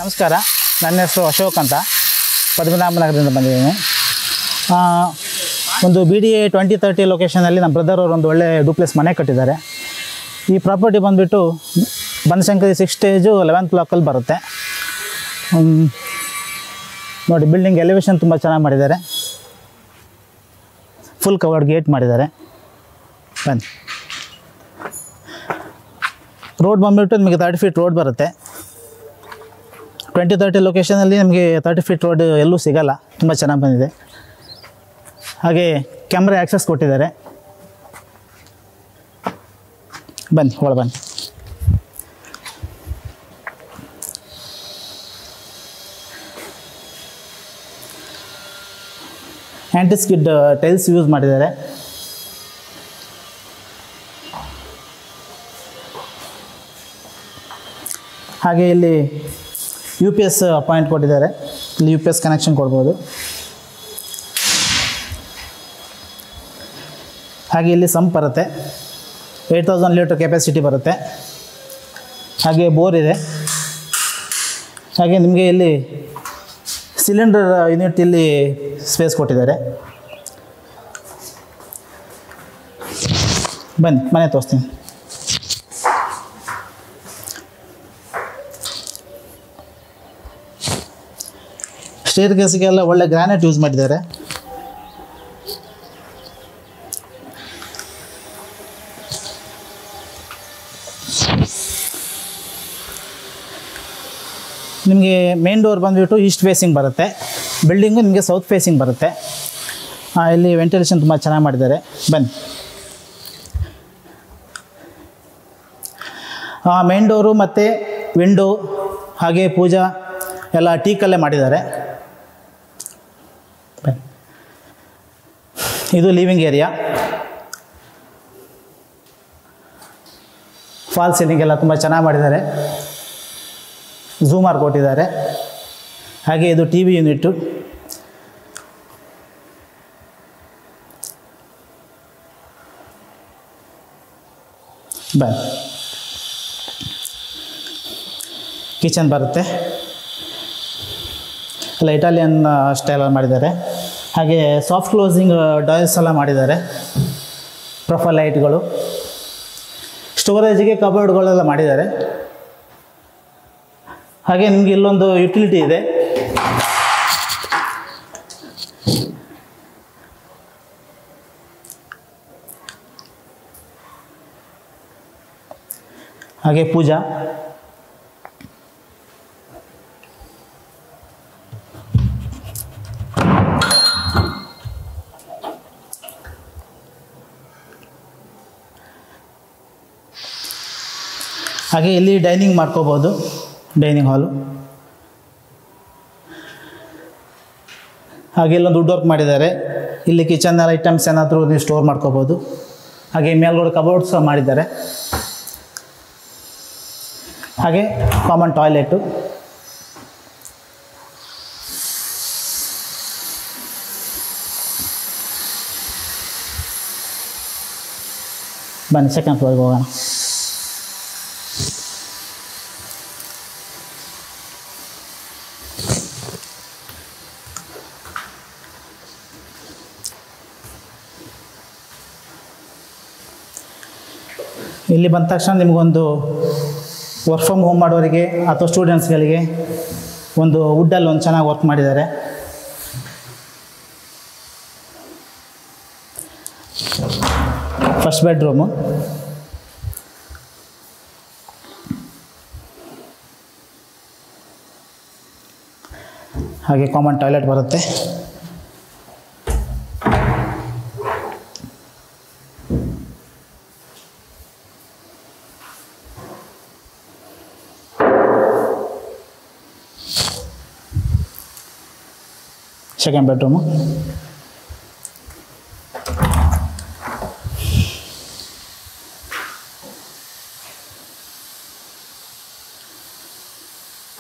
ನಮಸ್ಕಾರ, ನನ್ನ ಹೆಸರು ಅಶೋಕ್ ಅಂತ, ಪದ್ಮನಾಭನಗರದಿಂದ ಬಂದಿದ್ದೀನಿ. ಒಂದು BDA 2030 ಲೊಕೇಶನಲ್ಲಿ ನಮ್ಮ ಬ್ರದರ್ ಅವರು ಒಂದು ಒಳ್ಳೆ ಡೂಪ್ಲೆಕ್ಸ್ ಮನೆ ಕಟ್ಟಿದ್ದಾರೆ. ಈ ಪ್ರಾಪರ್ಟಿ ಬಂದುಬಿಟ್ಟು ಬನಶಂಕರಿ 6 ಸ್ಟೇಜು 11th ಬ್ಲಾಕಲ್ಲಿ ಬರುತ್ತೆ. ನೋಡಿ, ಬಿಲ್ಡಿಂಗ್ ಎಲಿವೇಶನ್ ತುಂಬ ಚೆನ್ನಾಗಿ ಮಾಡಿದ್ದಾರೆ. ಫುಲ್ ಕವರ್ಡ್ ಗೇಟ್ ಮಾಡಿದ್ದಾರೆ. ಬನ್ನಿ. ರೋಡ್ ಬಂದುಬಿಟ್ಟು ನಿಮಗೆ 30 ಫೀಟ್ ರೋಡ್ ಬರುತ್ತೆ. 2030 ಲೊಕೇಶನಲ್ಲಿ ನಮಗೆ 30 ಫೀಟ್ ರೋಡ್ ಎಲ್ಲೂ ಸಿಗೋಲ್ಲ, ತುಂಬ ಚೆನ್ನಾಗಿ ಬಂದಿದೆ. ಹಾಗೆ ಕ್ಯಾಮ್ರಾ ಆ್ಯಕ್ಸಸ್ ಕೊಟ್ಟಿದ್ದಾರೆ. ಬನ್ನಿ, ಒಳ ಬನ್ನಿ. ಆ್ಯಂಟಿ ಸ್ಕಿಡ್ ಟೈಲ್ಸ್ ಯೂಸ್ ಮಾಡಿದ್ದಾರೆ. ಹಾಗೆ ಇಲ್ಲಿ UPS ಪಾಯಿಂಟ್ ಕೊಟ್ಟಿದ್ದಾರೆ. ಇಲ್ಲಿ UPS ಕನೆಕ್ಷನ್ ಕೊಡ್ಬೋದು. ಹಾಗೆ ಇಲ್ಲಿ ಸಂಪ್ ಬರುತ್ತೆ, 8000 ಲೀಟರ್ ಕೆಪಾಸಿಟಿ ಬರುತ್ತೆ. ಹಾಗೆ ಬೋರ್ ಇದೆ. ಹಾಗೆ ನಿಮಗೆ ಇಲ್ಲಿ ಸಿಲಿಂಡರ್ ಯೂನಿಟ್ ಇಲ್ಲಿ ಸ್ಪೇಸ್ ಕೊಟ್ಟಿದ್ದಾರೆ. ಬನ್ನಿ, ಮನೆ ತೋರಿಸ್ತೀನಿ. ಸ್ಟೇರ್ ಕೇಸಿಗೆಲ್ಲ ಒಳ್ಳೆ ಗ್ರಾನೈಟ್ ಯೂಸ್ ಮಾಡಿದ್ದಾರೆ. ನಿಮಗೆ ಮೇನ್ ಡೋರ್ ಬಂದುಬಿಟ್ಟು ಈಸ್ಟ್ ಫೇಸಿಂಗ್ ಬರುತ್ತೆ. ಬಿಲ್ಡಿಂಗು ನಿಮಗೆ ಸೌತ್ ಫೇಸಿಂಗ್ ಬರುತ್ತೆ. ಇಲ್ಲಿ ವೆಂಟಿಲೇಷನ್ ತುಂಬ ಚೆನ್ನಾಗಿ ಮಾಡಿದ್ದಾರೆ. ಬನ್ನಿ. ಮೇನ್ ಡೋರು ಮತ್ತು ವಿಂಡೋ ಹಾಗೆ ಪೂಜಾ ಎಲ್ಲ ಟೀಕಲ್ಲೇ ಮಾಡಿದ್ದಾರೆ. ಇದು ಲಿವಿಂಗ್ ಏರಿಯಾ. ಫಾಲ್ ಸೀಲಿಂಗ್ ಎಲ್ಲ ತುಂಬ ಚೆನ್ನಾಗಿ ಮಾಡಿದ್ದಾರೆ. ಝೂಮರ್ ಕೊಟ್ಟಿದ್ದಾರೆ. ಹಾಗೆ ಇದು TV ಯೂನಿಟ್ಟು. ಬನ್ನಿ. ಕಿಚನ್ ಬರುತ್ತೆ. ಎಲ್ಲ ಇಟಾಲಿಯನ್ ಸ್ಟೈಲಲ್ಲಿ ಮಾಡಿದ್ದಾರೆ. ಹಾಗೆ ಸಾಫ್ಟ್ ಕ್ಲೋಸಿಂಗ್ ಡಾಯ್ಸ್ ಎಲ್ಲ ಮಾಡಿದ್ದಾರೆ. ಪ್ರೊಫೈಲ್ ಲೈಟ್ಗಳು, ಸ್ಟೋರೇಜಿಗೆ ಕಬೋರ್ಡ್ಗಳೆಲ್ಲ ಮಾಡಿದ್ದಾರೆ. ಹಾಗೆ ನಿಮಗೆ ಇಲ್ಲೊಂದು ಯುಟಿಲಿಟಿ ಇದೆ. ಹಾಗೆ ಪೂಜಾ. ಹಾಗೆ ಇಲ್ಲಿ ಡೈನಿಂಗ್ ಮಾಡ್ಕೋಬೋದು, ಡೈನಿಂಗ್ ಹಾಲು. ಹಾಗೆ ಇಲ್ಲೊಂದು ವುಡ್ ವರ್ಕ್ ಮಾಡಿದ್ದಾರೆ. ಇಲ್ಲಿ ಕಿಚನ್ ಐಟಮ್ಸ್ ಏನಾದರೂ ನೀವು ಸ್ಟೋರ್ ಮಾಡ್ಕೋಬೋದು. ಹಾಗೆ ಮೇಲ್ಗಡೆ ಕಬೋರ್ಡ್ಸ್ ಮಾಡಿದ್ದಾರೆ. ಹಾಗೆ ಕಾಮನ್ ಟಾಯ್ಲೆಟು. ಬನ್ನಿ, ಸೆಕೆಂಡ್ ಫ್ಲೋರ್ಗೆ ಹೋಗೋಣ. ಇಲ್ಲಿ ಬಂದ ತಕ್ಷಣ ನಿಮಗೊಂದು ವರ್ಕ್ ಫ್ರಮ್ ಹೋಮ್ ಮಾಡೋರಿಗೆ ಅಥವಾ ಸ್ಟೂಡೆಂಟ್ಸ್ಗಳಿಗೆ ಒಂದು ವುಡ್ಡಲ್ಲಿ ಒಂದು ಚೆನ್ನಾಗಿ ವರ್ಕ್ ಮಾಡಿದ್ದಾರೆ. First bedroom. ಹಾಗೆ ಕಾಮನ್ ಟಾಯ್ಲೆಟ್ ಬರುತ್ತೆ. Second bedroom.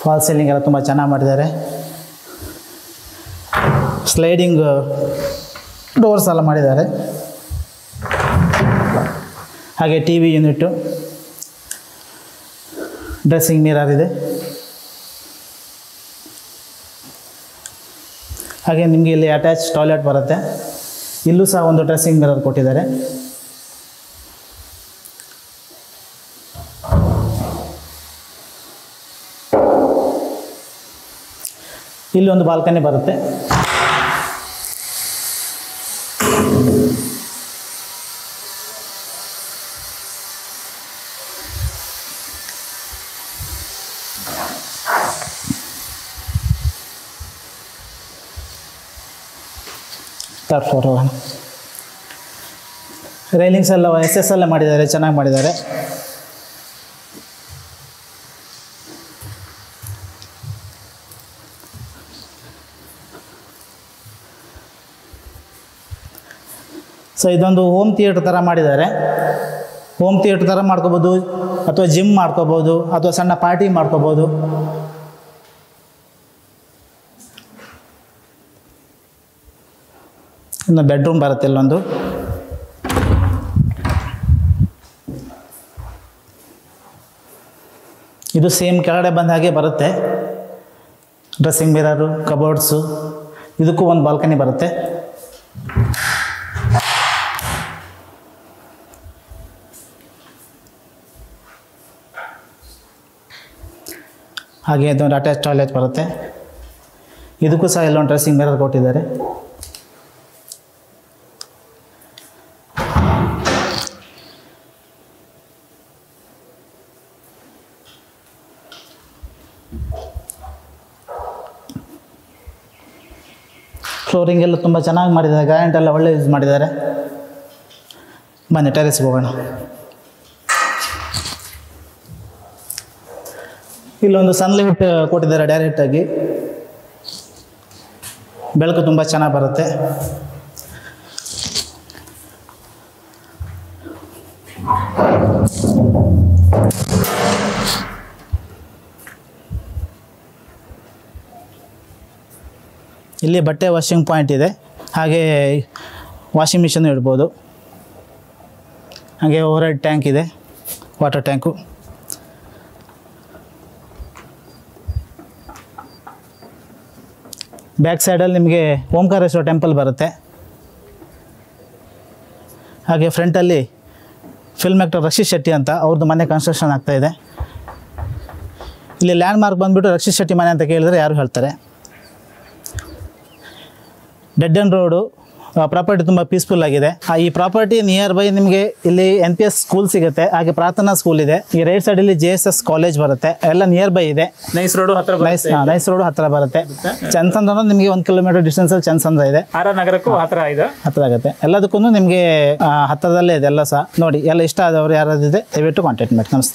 ಫಾಲ್ ಸೀಲಿಂಗ್ ಎಲ್ಲ ತುಂಬ ಚೆನ್ನಾಗಿ ಮಾಡಿದ್ದಾರೆ. ಸ್ಲೈಡಿಂಗ್ ಡೋರ್ಸ್ ಎಲ್ಲ ಮಾಡಿದ್ದಾರೆ. ಹಾಗೆ TV ಯೂನಿಟ್ಟು, ಡ್ರೆಸ್ಸಿಂಗ್ ಮಿರರ್ ಇದೆ. ಹಾಗೆ ನಿಮಗೆ ಇಲ್ಲಿ ಅಟ್ಯಾಚ್ ಟಾಯ್ಲೆಟ್ ಬರುತ್ತೆ. ಇಲ್ಲೂ ಸಹ ಒಂದು ಡ್ರೆಸ್ಸಿಂಗ್ ಮಿರರ್ ಕೊಟ್ಟಿದ್ದಾರೆ. ಇಲ್ಲಿ ಒಂದು ಬಾಲ್ಕನಿ ಬರುತ್ತೆ. ಥರ್ಡ್ ಫ್ಲೋರ್ ಹೋಗೋಣ. ರೈಲಿಂಗ್ಸ್ ಎಲ್ಲ SS ಅಲ್ಲೇ ಮಾಡಿದ್ದಾರೆ, ಚೆನ್ನಾಗಿ ಮಾಡಿದ್ದಾರೆ. ಸೊ ಇದೊಂದು ಹೋಮ್ ಥಿಯೇಟ್ರ್ ಥರ ಮಾಡಿದ್ದಾರೆ. ಹೋಮ್ ಥಿಯೇಟ್ರ್ ಥರ ಮಾಡ್ಕೋಬೋದು, ಅಥವಾ ಜಿಮ್ ಮಾಡ್ಕೋಬೋದು, ಅಥವಾ ಸಣ್ಣ ಪಾರ್ಟಿ ಮಾಡ್ಕೋಬೋದು. ಇನ್ನು ಬೆಡ್ರೂಮ್ ಬರುತ್ತೆ ಇಲ್ಲೊಂದು. ಇದು ಸೇಮ್ ಕೆಳಗಡೆ ಬಂದ ಹಾಗೆ ಬರುತ್ತೆ. ಡ್ರೆಸ್ಸಿಂಗ್ ಮಿರರು, ಕಬೋರ್ಡ್ಸು, ಇದಕ್ಕೂ ಒಂದು ಬಾಲ್ಕನಿ ಬರುತ್ತೆ. ಹಾಗೆ ಇದೊಂದು ಅಟ್ಯಾಚ್ ಟಾಯ್ಲೆಟ್ ಬರುತ್ತೆ. ಇದಕ್ಕೂ ಸಹ ಇಲ್ಲೊಂದು ಡ್ರೆಸ್ಸಿಂಗ್ ಮಿರರ್ ಕೊಟ್ಟಿದ್ದಾರೆ. ಫ್ಲೋರಿಂಗ್ ಎಲ್ಲ ತುಂಬ ಚೆನ್ನಾಗಿ ಮಾಡಿದ್ದಾರೆ, ಗ್ರಾನೈಟ್ ಎಲ್ಲ ಒಳ್ಳೆ ಯೂಸ್ ಮಾಡಿದ್ದಾರೆ. ಬನ್ನಿ ಟೆರೆಸ್ಗೆ ಹೋಗೋಣ. ಇಲ್ಲೊಂದು ಸನ್ಲೈಟ್ ಕೊಟ್ಟಿದ್ದಾರೆ ಡೈರೆಕ್ಟಾಗಿ, ಬೆಳಕು ತುಂಬ ಚೆನ್ನಾಗಿ ಬರುತ್ತೆ. ಇಲ್ಲಿ ಬಟ್ಟೆ ವಾಷಿಂಗ್ ಪಾಯಿಂಟ್ ಇದೆ, ಹಾಗೆ ವಾಷಿಂಗ್ ಮಿಷಿನ್ ಇಡ್ಬೋದು. ಹಾಗೆ ಓವರ್ ಹೆಡ್ ಟ್ಯಾಂಕ್ ಇದೆ, ವಾಟರ್ ಟ್ಯಾಂಕು. ಬ್ಯಾಕ್ ಸೈಡಲ್ಲಿ ನಿಮಗೆ ಓಂಕಾರೇಶ್ವರ ಟೆಂಪಲ್ ಬರುತ್ತೆ. ಹಾಗೆ ಫ್ರಂಟಲ್ಲಿ ಫಿಲ್ಮ್ ಆ್ಯಕ್ಟರ್ ರಕ್ಷಿತ್ ಶೆಟ್ಟಿ ಅಂತ ಅವ್ರದ್ದು ಮನೆ ಕನ್ಸ್ಟ್ರಕ್ಷನ್ ಆಗ್ತಾಯಿದೆ. ಇಲ್ಲಿ ಲ್ಯಾಂಡ್ ಮಾರ್ಕ್ ಬಂದುಬಿಟ್ಟು ರಕ್ಷಿತ್ ಶೆಟ್ಟಿ ಮನೆ ಅಂತ ಕೇಳಿದ್ರೆ ಯಾರು ಹೇಳ್ತಾರೆ. ಡೆಡ್ ಎಂಡ್ ರೋಡು, ಪ್ರಾಪರ್ಟಿ ತುಂಬ ಪೀಸ್ಫುಲ್ ಆಗಿದೆ. ಈ ಪ್ರಾಪರ್ಟಿ ನಿಯರ್ ಬೈ ನಿಮಗೆ ಇಲ್ಲಿ NPS ಸ್ಕೂಲ್ ಸಿಗುತ್ತೆ, ಹಾಗೆ ಪ್ರಾರ್ಥನಾ ಸ್ಕೂಲ್ ಇದೆ. ಈ ರೈಟ್ ಸೈಡಲ್ಲಿ JSS ಕಾಲೇಜ್ ಬರುತ್ತೆ, ಎಲ್ಲ ನಿಯರ್ ಬೈ ಇದೆ. ನೈಸ್ ರೋಡ್ ಹತ್ರ ನೈಸ್ ರೋಡ್ ಹತ್ರ ಬರುತ್ತೆ. ಚಂದ್ಸಂದ್ರ ನಿಮಗೆ 1 ಕಿಲೋಮೀಟರ್ ಡಿಸ್ಟೆನ್ಸಲ್ಲಿ ಚಂದ್ಸಂದ್ರ ಇದೆ. ನಗರಕ್ಕೂ ಹತ್ರ ಆಗುತ್ತೆ. ಎಲ್ಲದಕ್ಕೂ ನಿಮಗೆ ಹತ್ತಿರದಲ್ಲೇ ಇದೆ ಎಲ್ಲ ಸಹ. ನೋಡಿ, ಎಲ್ಲ ಇಷ್ಟ ಆದವರು ಯಾರಾದಿದೆ ದಯವಿಟ್ಟು ಕಾಂಟ್ಯಾಕ್ಟ್ ಮಾಡಿ. ನಮಸ್ತೆ.